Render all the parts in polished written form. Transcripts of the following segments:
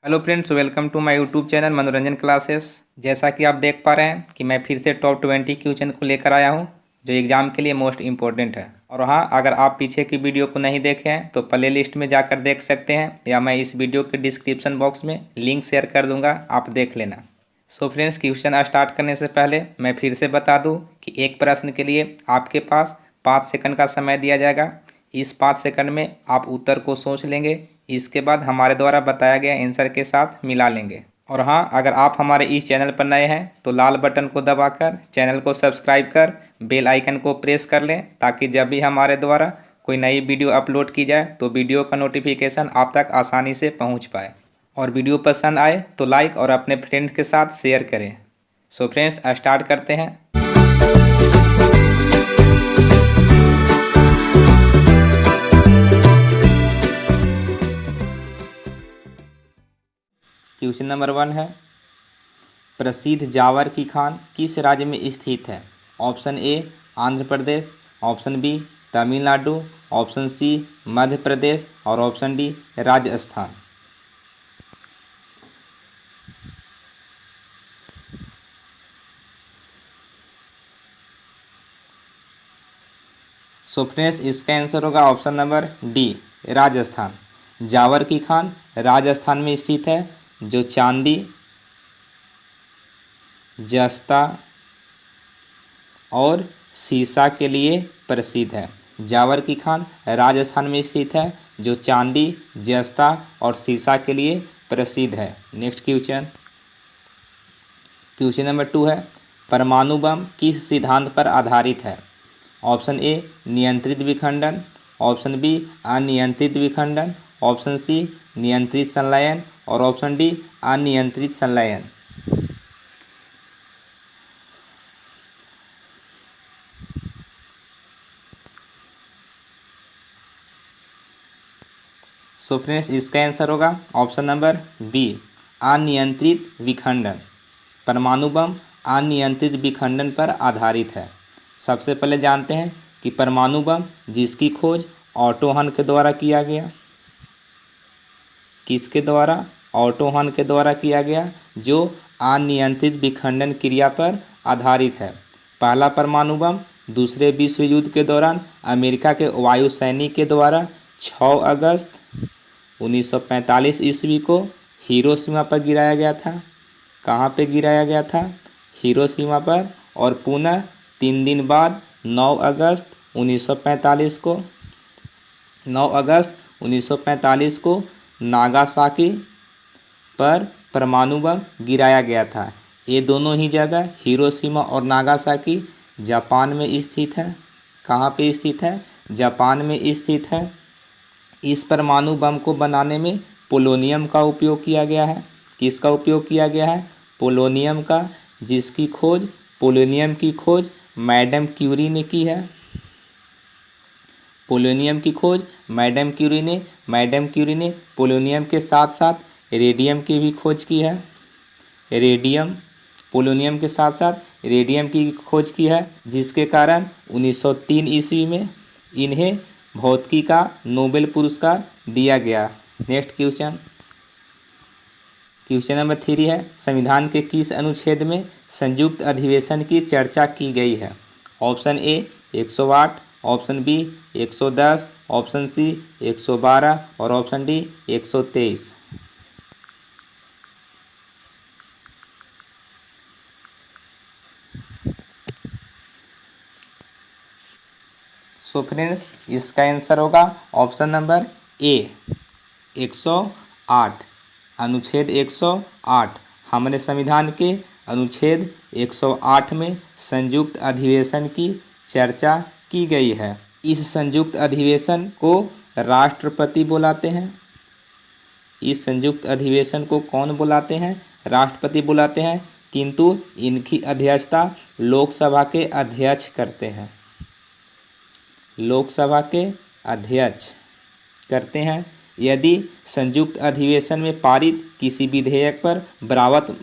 Hello friends, welcome to my YouTube channel Manoranjan classes. जैसा कि आप देख पा रहे हैं कि मैं फिर से टॉप 20 क्वेश्चन को लेकर आया हूं जो एग्ज़ाम के लिए मोस्ट इम्पोर्टेंट है। और हाँ, अगर आप पीछे की वीडियो को नहीं देखे हैं तो प्ले लिस्ट में जाकर देख सकते हैं, या मैं इस वीडियो के डिस्क्रिप्शन बॉक्स में लिंक शेयर कर दूँगा, आप देख लेना। सो फ्रेंड्स, क्वेश्चन स्टार्ट करने से पहले मैं फिर से बता दूँ कि एक प्रश्न के लिए आपके पास 5 सेकंड का समय दिया जाएगा। इस 5 सेकंड में आप उत्तर को सोच लेंगे, इसके बाद हमारे द्वारा बताया गया आंसर के साथ मिला लेंगे। और हाँ, अगर आप हमारे इस चैनल पर नए हैं तो लाल बटन को दबाकर चैनल को सब्सक्राइब कर बेल आइकन को प्रेस कर लें, ताकि जब भी हमारे द्वारा कोई नई वीडियो अपलोड की जाए तो वीडियो का नोटिफिकेशन आप तक आसानी से पहुंच पाए। और वीडियो पसंद आए तो लाइक और अपने फ्रेंड्स के साथ शेयर करें। सो फ्रेंड्स, स्टार्ट करते हैं। क्वेश्चन नंबर 1 है, प्रसिद्ध जावर की खान किस राज्य में स्थित है? Option A Andhra Pradesh, option B Tamil Nadu, option C Madhya Pradesh और option D Rajasthan. So friends, इसका आंसर होगा option number D Rajasthan. Zawar की खान राजस्थान में स्थित है, जो चांदी, जस्ता और सीसा के लिए प्रसिद्ध है। जावर की खान राजस्थान में स्थित है, जो चांदी, जस्ता और सीसा के लिए प्रसिद्ध है। नेक्स्ट क्वेश्चन, क्वेश्चन नंबर 2 है, परमाणु बम किस सिद्धांत पर आधारित है? ऑप्शन ए नियंत्रित विखंडन, ऑप्शन बी अनियंत्रित विखंडन, ऑप्शन सी नियंत्रित संलयन और ऑप्शन डी अनियंत्रित संलयन। सो फ्रेंड्स, इसका आंसर होगा ऑप्शन नंबर बी अनियंत्रित विखंडन। परमाणु बम अनियंत्रित विखंडन पर आधारित है। सबसे पहले जानते हैं कि परमाणु बम जिसकी खोज ऑटो हन के द्वारा किया गया, किसके द्वारा? ऑटो हन के द्वारा किया गया, जो अनियंत्रित विखंडन क्रिया पर आधारित है। पहला परमाणु बम दूसरे विश्व युद्ध के दौरान अमेरिका के वायुसैनिक के द्वारा 6 अगस्त 1945 ईस्वी को हिरोशिमा पर गिराया गया था। कहाँ पे गिराया गया था? हिरोशिमा पर। और पुनः 3 दिन बाद 9 अगस्त 1945 को नागासाकी पर परमाणु बम गिराया गया था। ये दोनों ही जगह हिरोशिमा और नागासाकी जापान में स्थित है। कहाँ पे स्थित है? जापान में स्थित है। इस परमाणु बम को बनाने में पोलोनियम का उपयोग किया गया है। किसका उपयोग किया गया है? पोलोनियम का, जिसकी खोज, पोलोनियम की खोज मैडम क्यूरी ने की है। पोलोनियम की खोज मैडम क्यूरी ने पोलोनियम के साथ साथ रेडियम की भी खोज की है। पोलोनियम के साथ साथ रेडियम की खोज की है, जिसके कारण 1903 ईस्वी में इन्हें भौतिकी का नोबेल पुरस्कार दिया गया। नेक्स्ट क्वेश्चन, क्वेश्चन नंबर 3 है, संविधान के किस अनुच्छेद में संयुक्त अधिवेशन की चर्चा की गई है? Option A 108, option B 110, option C 112 और ऑप्शन डी 123। सो फ्रेंड्स, इसका आंसर होगा ऑप्शन नंबर ए 108। अनुच्छेद 108 हमारे संविधान के अनुच्छेद 108 में संयुक्त अधिवेशन की चर्चा की गई है। इस संयुक्त अधिवेशन को राष्ट्रपति बुलाते हैं। इस संयुक्त अधिवेशन को कौन बुलाते हैं? राष्ट्रपति बुलाते हैं, किंतु इनकी अध्यक्षता लोकसभा के अध्यक्ष करते हैं। लोकसभा के अध्यक्ष करते हैं। यदि संयुक्त अधिवेशन में पारित किसी विधेयक पर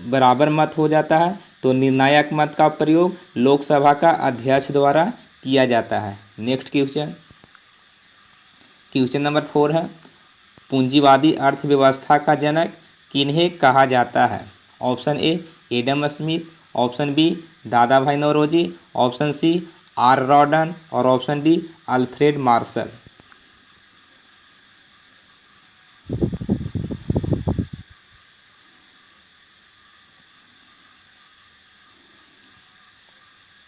बराबर मत हो जाता है तो निर्णायक मत का प्रयोग लोकसभा का अध्यक्ष द्वारा किया जाता है। नेक्स्ट क्वेश्चन, क्वेश्चन नंबर 4 है, पूंजीवादी अर्थव्यवस्था का जनक किन्हें कहा जाता है? Option A Adam Smith, option B Dadabhai Naoroji, option C R Rodan और option D Alfred Marshall.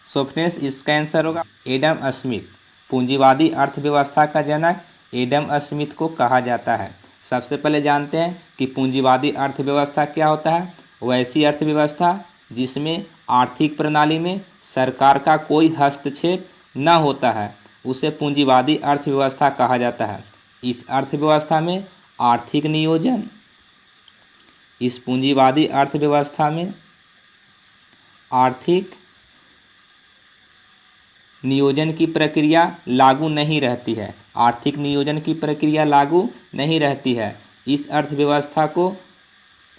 So friends, इसका आंसर होगा एडम स्मिथ। पूंजीवादी अर्थव्यवस्था का जनक एडम स्मिथ को कहा जाता है। सबसे पहले जानते हैं कि पूंजीवादी अर्थव्यवस्था क्या होता है। वैसी अर्थव्यवस्था जिसमें आर्थिक प्रणाली में सरकार का कोई हस्तक्षेप न होता है, उसे पूंजीवादी अर्थव्यवस्था कहा जाता है। इस अर्थव्यवस्था में आर्थिक नियोजन इस पूंजीवादी अर्थव्यवस्था में आर्थिक नियोजन की प्रक्रिया लागू नहीं रहती है। आर्थिक नियोजन की प्रक्रिया लागू नहीं रहती है। इस अर्थव्यवस्था को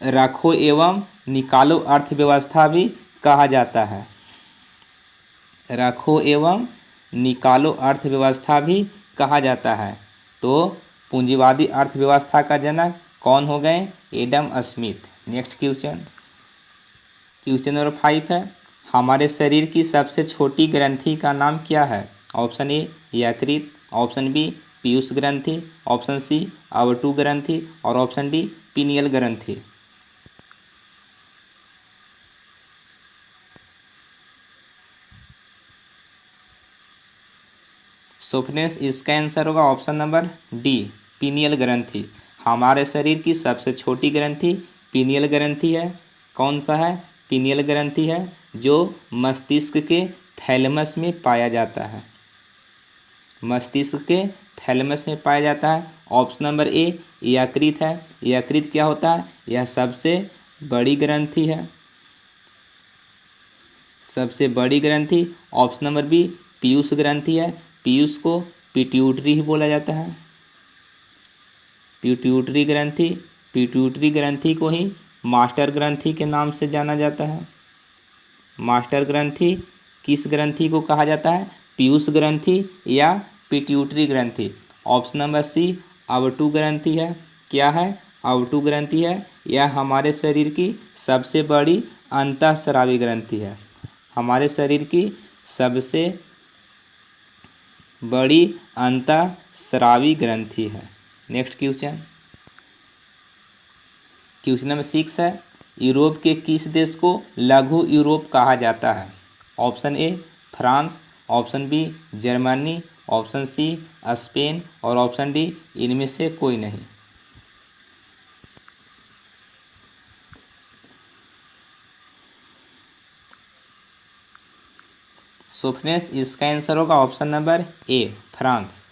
रखो एवं निकालो अर्थव्यवस्था भी कहा जाता है। रखो एवं निकालो अर्थव्यवस्था भी कहा जाता है। तो पूंजीवादी अर्थव्यवस्था का जनक कौन हो गए? Adam Smith. Next question number 5 है, हमारे शरीर की सबसे छोटी ग्रंथि का नाम क्या है? ऑप्शन ए यकृत, ऑप्शन बी पीयूष ग्रंथि, ऑप्शन सी अवटु ग्रंथि और ऑप्शन डी पीनियल ग्रंथि। सो फ्रेंड्स, इसका आंसर होगा ऑप्शन नंबर डी पीनियल ग्रंथि। हमारे शरीर की सबसे छोटी ग्रंथि पीनियल ग्रंथि है। कौन सा है? पीनियल ग्रंथि है, जो मस्तिष्क के थैलेमस में पाया जाता है। मस्तिष्क के थैलेमस में पाया जाता है। ऑप्शन नंबर ए यकृत है। यकृत क्या होता है? यह सबसे बड़ी ग्रंथि है। सबसे बड़ी ग्रंथि। ऑप्शन नंबर बी पीयूष ग्रंथि है। पीयूष को पिट्यूटरी ही बोला जाता है। पिट्यूटरी ग्रंथि। पिट्यूटरी ग्रंथि को ही मास्टर ग्रंथि के नाम से जाना जाता है। मास्टर ग्रंथि किस ग्रंथि को कहा जाता है? पीयूष ग्रंथि या पिट्यूटरी ग्रंथि। ऑप्शन नंबर सी अवटु ग्रंथि है। क्या है? अवटु ग्रंथि है। यह हमारे शरीर की सबसे बड़ी अंतःस्रावी ग्रंथि है। हमारे शरीर की सबसे बड़ी अंतःस्रावी ग्रंथि है। नेक्स्ट क्वेश्चन नंबर 6 है, यूरोप के किस देश को लघु यूरोप कहा जाता है? Option A France, option B Germany, option C Spain और ऑप्शन डी इनमें से कोई नहीं। सो फ्रेंड्स, इसका आंसर होगा option number A France.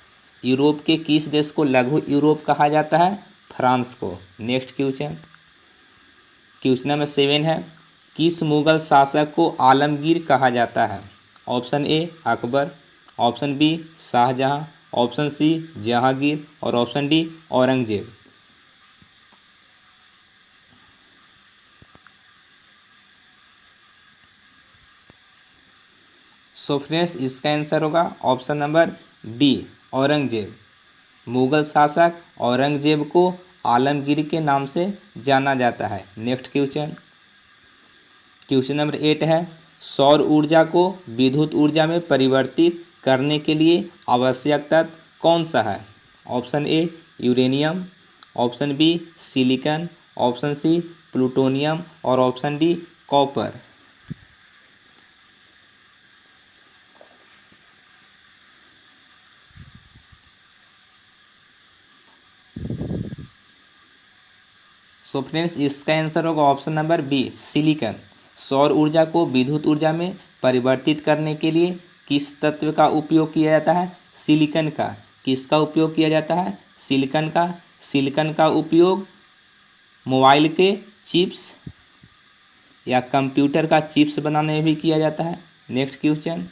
Europe के किस देश को लघु यूरोप कहा जाता है? फ्रांस को। नेक्स्ट क्वेश्चन नंबर 7 है, किस मुगल शासक को आलमगीर कहा जाता है? Option A Akbar, option B Shahjahan, option C Jahangir और option D Aurangzeb. So friends, इसका आंसर होगा option number D Aurangzeb. Mughal शासक औरंगजेब को आलमगीर के नाम से जाना जाता है। नेक्स्ट क्वेश्चन नंबर 8 है, सौर ऊर्जा को विद्युत ऊर्जा में परिवर्तित करने के लिए आवश्यक तत्व कौन सा है? Option A uranium, option B silicon, option C plutonium और option D copper. So friends, इसका आंसर होगा ऑप्शन नंबर बी सिलिकॉन। सौर ऊर्जा को विद्युत ऊर्जा में परिवर्तित करने के लिए किस तत्व का उपयोग किया जाता है? सिलिकॉन का। किसका उपयोग किया जाता है? सिलिकॉन का। सिलिकॉन का उपयोग मोबाइल के चिप्स या कंप्यूटर का चिप्स बनाने में भी किया जाता है। नेक्स्ट क्वेश्चन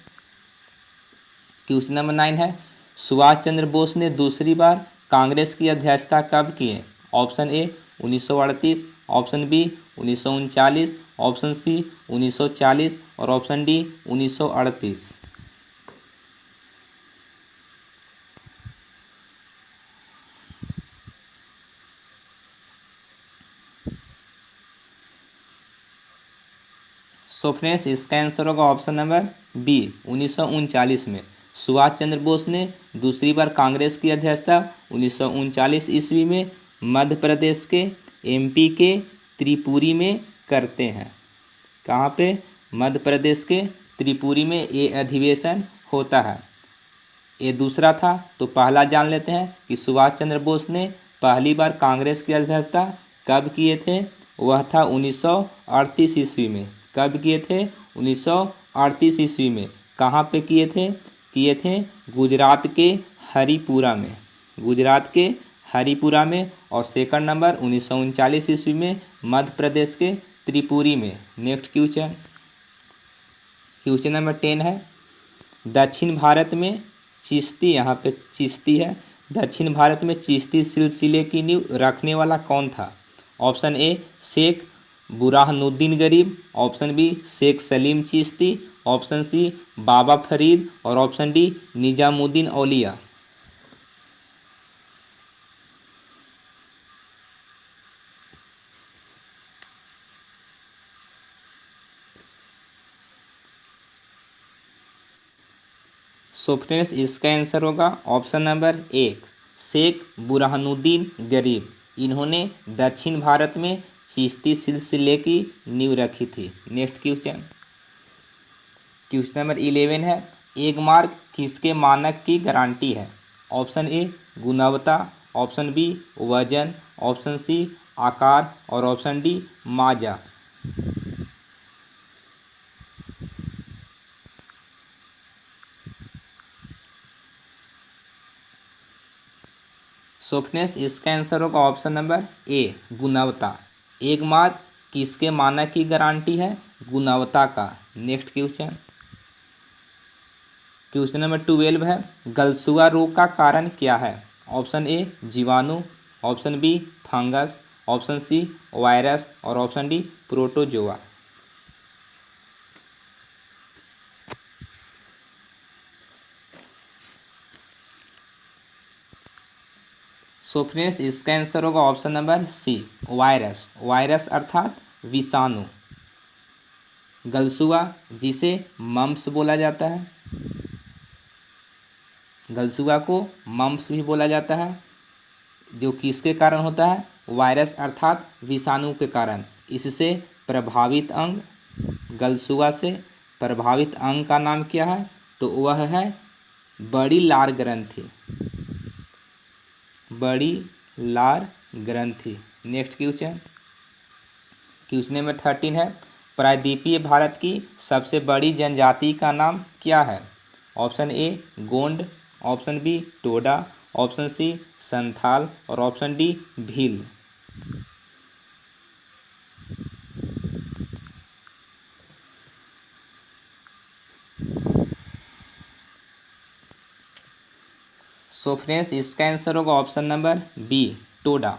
नंबर 9 है, सुभाष चंद्र बोस ने दूसरी बार कांग्रेस की अध्यक्षता कब की है? Option A 1938, option B 1939, option C 1940 और ऑप्शन डी 1938। सो फ्रेंड्स इसका आंसर होगा ऑप्शन नंबर बी 1939 में। सुभाष चंद्र बोस ने दूसरी बार कांग्रेस की अध्यक्षता 1939 ईस्वी में मध्य प्रदेश के एमपी के त्रिपुरी में करते हैं। कहाँ पे? मध्य प्रदेश के त्रिपुरी में ये अधिवेशन होता है। ये दूसरा था, तो पहला जान लेते हैं कि सुभाष चंद्र बोस ने पहली बार कांग्रेस की अध्यक्षता कब किए थे। वह था 1938 ईस्वी में। कब किए थे? 1938 ईस्वी में। कहाँ पे किए थे? किए थे गुजरात के हरिपुरा में। गुजरात के हरिपुरा में। और सेकंड नंबर 1939 ईस्वी में मध्य प्रदेश के त्रिपुरी में। नेक्स्ट क्वेश्चन, क्वेश्चन नंबर 10 है, दक्षिण भारत में चिश्ती, यहाँ पे चिश्ती है, दक्षिण भारत में चिश्ती सिलसिले की नींव रखने वाला कौन था? Option A Sheikh Burhanuddin Gharib, option B Sheikh Salim Chishti, option C Baba Farid और option D Nizamuddin Auliya. So friends इसका आंसर होगा ऑप्शन नंबर एक शेख बुरहानुद्दीन गरीब। इन्होंने दक्षिण भारत में चिश्ती सिलसिले की नींव रखी थी। नेक्स्ट क्वेश्चन, क्वेश्चन नंबर 11 है, एक मार्क किसके मानक की गारंटी है? ऑप्शन ए गुणवत्ता, ऑप्शन बी वजन, ऑप्शन सी आकार और ऑप्शन डी माजा। सो फ्रेंड्स इसका आंसर होगा ऑप्शन नंबर ए गुणवत्ता। एक मार्क किसके मानक की गारंटी है? गुणवत्ता का। नेक्स्ट क्वेश्चन, क्वेश्चन नंबर 12 है, गलसुआ रोग का कारण क्या है? ऑप्शन ए जीवाणु, option B fungus, option C virus और option D protozoa. So friends इसका आंसर होगा option number C virus. Virus अर्थात विषाणु। गलसुआ जिसे मम्प्स बोला जाता है, गलसुआ को मम्प्स भी बोला जाता है, जो किसके कारण होता है? वायरस अर्थात विषाणु के कारण। इससे प्रभावित अंग, गलसुआ से प्रभावित अंग का नाम क्या है? तो वह है बड़ी लार ग्रंथि। बड़ी लार ग्रंथि। नेक्स्ट क्वेश्चन, क्वेश्चन नंबर 13 है, प्रायद्वीपीय भारत की सबसे बड़ी जनजाति का नाम क्या है? Option A Gond, option B Toda, option C Santhal और option D Bhil. So friends इसका आंसर होगा ऑप्शन नंबर बी टोडा।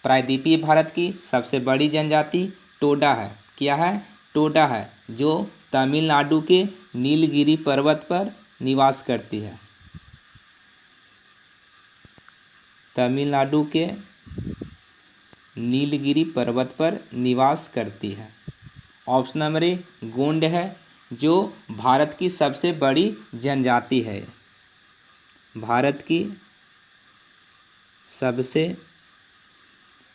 प्रायद्वीपीय भारत की सबसे बड़ी जनजाति टोडा है। क्या है? टोडा है, जो तमिलनाडु के नीलगिरी पर्वत पर निवास करती है। तमिलनाडु के नीलगिरी पर्वत पर निवास करती है। ऑप्शन नंबर ए गोंड है, जो भारत की सबसे बड़ी जनजाति है। भारत की सबसे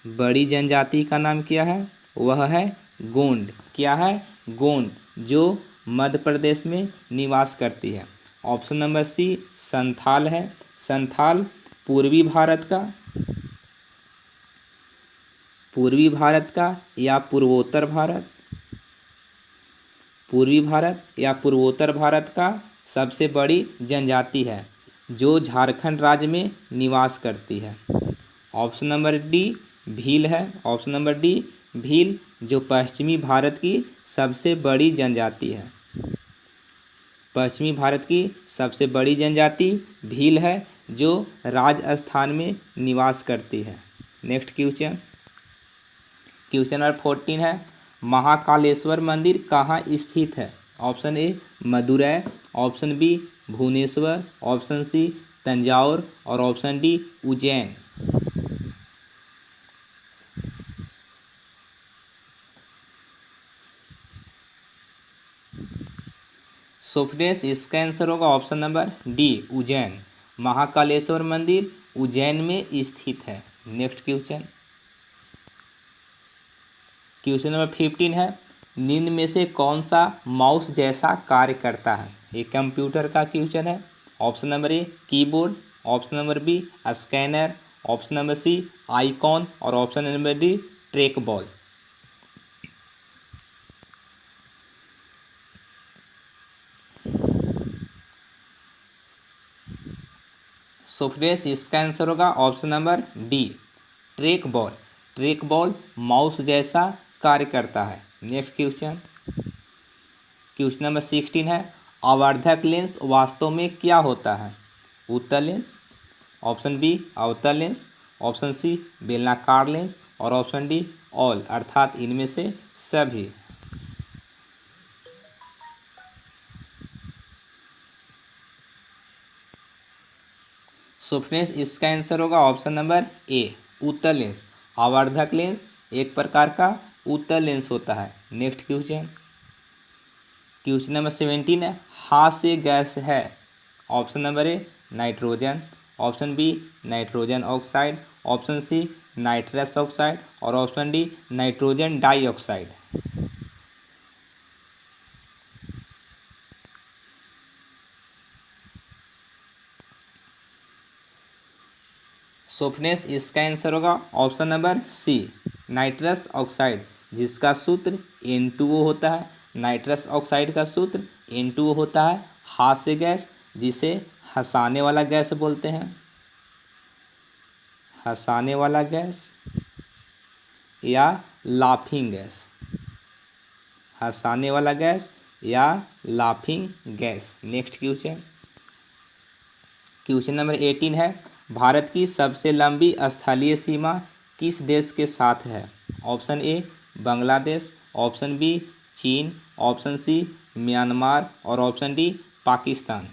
बड़ी जनजाति का नाम क्या है? वह है गोंड। क्या है? गोंड, जो मध्य प्रदेश में निवास करती है। ऑप्शन नंबर सी संथाल है। संथाल पूर्वी भारत का या पूर्वोत्तर भारत का सबसे बड़ी जनजाति है, जो झारखंड राज्य में निवास करती है। ऑप्शन नंबर डी भील है। ऑप्शन नंबर डी भील, जो पश्चिमी भारत की सबसे बड़ी जनजाति है। पश्चिमी भारत की सबसे बड़ी जनजाति भील है, जो राजस्थान में निवास करती है। नेक्स्ट क्वेश्चन, क्वेश्चन नंबर 14 है, महाकालेश्वर मंदिर कहाँ स्थित है? Option A Madurai, option B Bhubaneswar, option C Thanjavur और option D Ujjain. So friends इसका आंसर होगा option number D Ujjain. Mahakaleshwar मंदिर उज्जैन में स्थित है। नेक्स्ट क्वेश्चन, क्वेश्चन नंबर 15 है, निम्न में से कौन सा माउस जैसा कार्य करता है? ये कंप्यूटर का क्वेश्चन है। Option number A keyboard, option number B scanner, option number C icon और option number D trackball. So friends इसका आंसर होगा option number D trackball. Trackball mouse जैसा कार्य करता है। नेक्स्ट क्वेश्चन, क्वेश्चन नंबर 16 है, आवर्धक lens वास्तव में क्या होता है? उत्तल लेंस, ऑप्शन बी अवतल लेंस, ऑप्शन सी बेलनाकार लेंस और ऑप्शन डी ऑल अर्थात इनमें से सभी। सो फ्रेंड्स इसका आंसर होगा ऑप्शन नंबर ए उत्तल लेंस। आवर्धक लेंस एक प्रकार का उत्तल लेंस होता है। नेक्स्ट क्वेश्चन, क्वेश्चन नंबर 17 है, हास्य गैस है? Option number A nitrogen, option B nitrogen oxide, option C nitrous oxide और option D nitrogen dioxide. So friends इसका आंसर होगा option number C nitrous oxide, जिसका सूत्र N2O होता है। नाइट्रस ऑक्साइड का सूत्र N2O होता है। हास्य गैस, जिसे हंसाने वाला गैस बोलते हैं, हंसाने वाला गैस या लाफिंग गैस, हंसाने वाला गैस या laughing gas. Next question, question number 18 है, भारत की सबसे लंबी स्थलीय सीमा किस देश के साथ है? Option A Bangladesh, option B चीन, ऑप्शन सी म्यांमार और option D Pakistan.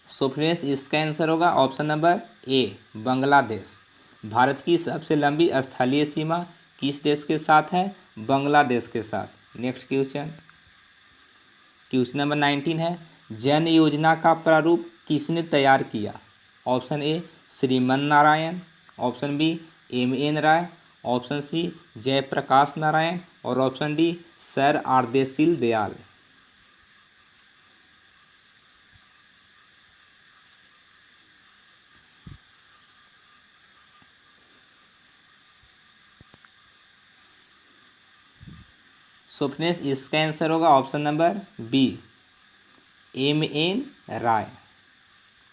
So friends इसका आंसर होगा option number A Bangladesh. Bharat की सबसे लंबी स्थलीय सीमा किस देश के साथ है? बांग्लादेश के साथ। नेक्स्ट क्वेश्चन, क्वेश्चन नंबर 19 है, जन योजना का प्रारूप किसने तैयार किया? Option A Shriman Narayan, option B M.N. Roy, option C Jayaprakash Narayan और option D sir Ardeshir Dayal. So friends इसका आंसर होगा option number B M.N. Roy.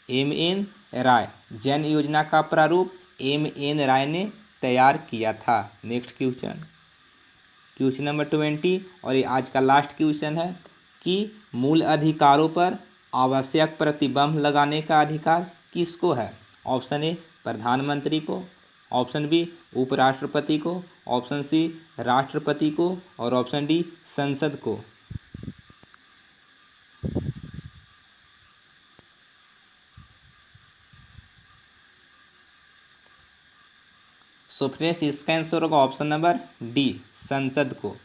M.N. Roy, जन योजना का प्रारूप M.N. राय ने तैयार किया था। नेक्स्ट क्वेश्चन, क्वेश्चन नंबर 20 और ये आज का लास्ट क्वेश्चन है कि मूल अधिकारों पर आवश्यक प्रतिबंध लगाने का अधिकार किसको है? ऑप्शन ए प्रधानमंत्री को, ऑप्शन बी उपराष्ट्रपति को, ऑप्शन सी राष्ट्रपति को और ऑप्शन डी संसद को। सो फ्रेंड्स इसका आंसर होगा ऑप्शन नंबर डी संसद को।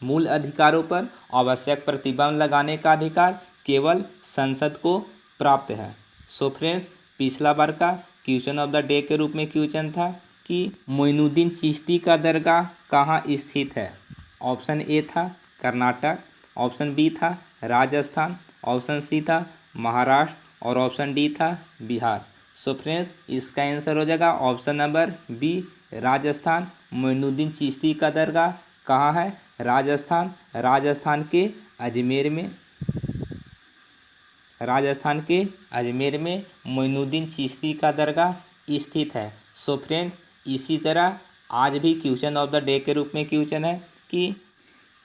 मूल अधिकारों पर आवश्यक प्रतिबंध लगाने का अधिकार केवल संसद को प्राप्त है। सो फ्रेंड्स पिछला बार का क्वेश्चन ऑफ द डे के रूप में क्वेश्चन था कि मोइनुद्दीन चिश्ती का दरगाह कहाँ स्थित है? ऑप्शन ए था कर्नाटक, ऑप्शन बी था राजस्थान, ऑप्शन सी था महाराष्ट्र और ऑप्शन डी था बिहार। सो फ्रेंड्स इसका आंसर हो जाएगा option number B Rajasthan. Moinuddin Chishti का दरगाह कहाँ है? राजस्थान। राजस्थान के अजमेर में, राजस्थान के अजमेर में मोइनुद्दीन चिश्ती का दरगाह स्थित है। सो फ्रेंड्स इसी तरह आज भी क्वेश्चन ऑफ द डे के रूप में क्वेश्चन है कि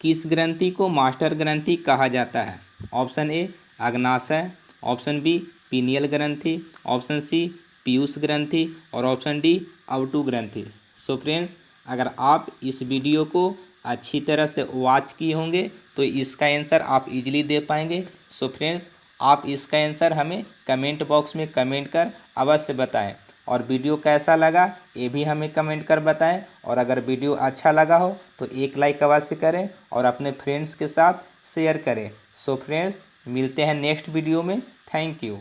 किस ग्रंथि को मास्टर ग्रंथि कहा जाता है? ऑप्शन ए अग्नाशय, ऑप्शन बी पीनियल ग्रंथि, ऑप्शन सी पीयूष ग्रंथि और ऑप्शन डी अवटु ग्रंथि। सो फ्रेंड्स अगर आप इस वीडियो को अच्छी तरह से वॉच किए होंगे तो इसका आंसर आप इजीली दे पाएंगे। सो फ्रेंड्स आप इसका आंसर हमें कमेंट बॉक्स में कमेंट कर अवश्य बताएं और वीडियो कैसा लगा ये भी हमें कमेंट कर बताएं। और अगर वीडियो अच्छा लगा हो तो एक लाइक अवश्य करें और अपने फ्रेंड्स के साथ शेयर करें। सो फ्रेंड्स, मिलते हैं नेक्स्ट वीडियो में। Thank you.